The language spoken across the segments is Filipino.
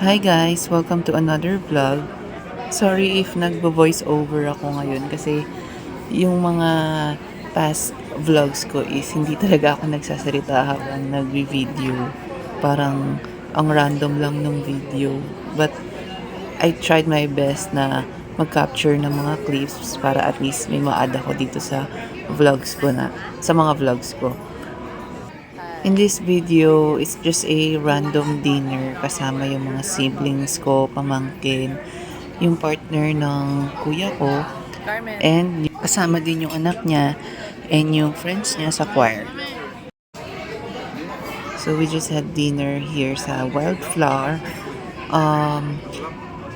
Hi guys! Welcome to another vlog. Sorry if nagbo-voice over ako ngayon kasi yung mga past vlogs ko is hindi talaga ako nagsasalita habang nagvi-video. Parang ang random lang ng video. But I tried my best na mag-capture ng mga clips para at least may ma-add ako dito sa vlogs ko sa mga vlogs ko. In this video, it's just a random dinner kasama yung mga siblings ko, pamangkin, yung partner ng kuya ko, and kasama din yung anak niya and yung friends niya sa choir. So we just had dinner here sa Wildflower. Um,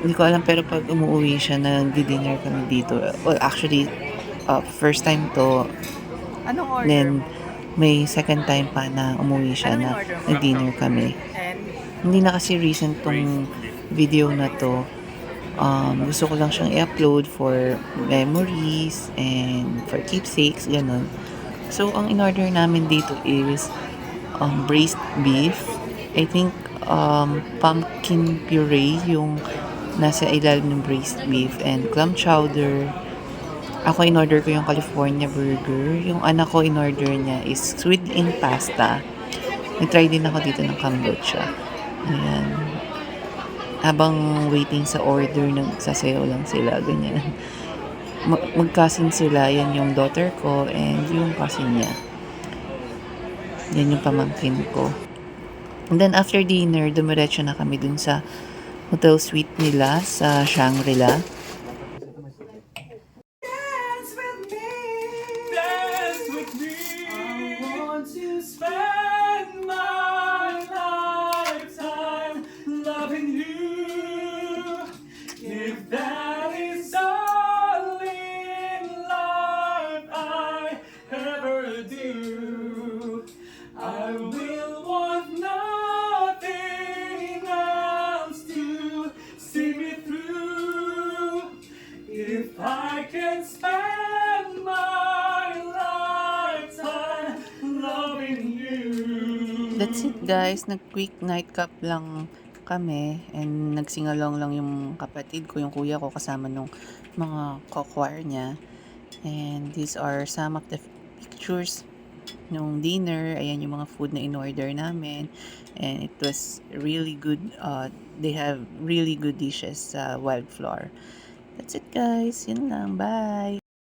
Hindi ko alam pero pag umuwi siya nag-dinner kami dito. Well, actually, first time to. Anong order Then, mo? may second time pa na umuwi siya Anong na in-order mo? nag-dinner kami. And Hindi na kasi recent tong video na to. Gusto ko lang siyang i-upload for memories and for keepsakes, ganun. So, ang in-order namin dito is braised beef. I think pumpkin puree yung nasa ilalim ng braised beef and clam chowder. Ako in-order ko yung California burger. Yung anak ko in-order niya is sweet in pasta. Nag-try din ako dito ng kombucha. Ayan. Habang waiting sa order, nagsasayaw lang sila, ganyan. Mag-cousin sila, yan yung daughter ko and yung cousin niya. Yan yung pamangkin ko. And then after dinner, dumiretso na kami dun sa hotel suite nila sa Shangri-La. dance with me. Dance with me. I want to spend my lifetime loving you. If that is all in life I ever do, I will want nothing else to see me through. If I can spend my lifetime loving you. That's it guys, nag-quick nightcap lang kami and nagsingalong lang yung kapatid ko, yung kuya ko kasama nung mga co-choir niya. And these are some of the pictures nung dinner. Ayan yung mga food na in-order namin. And it was really good. They have really good dishes sa Wildflower. That's it guys. Yun lang. Bye!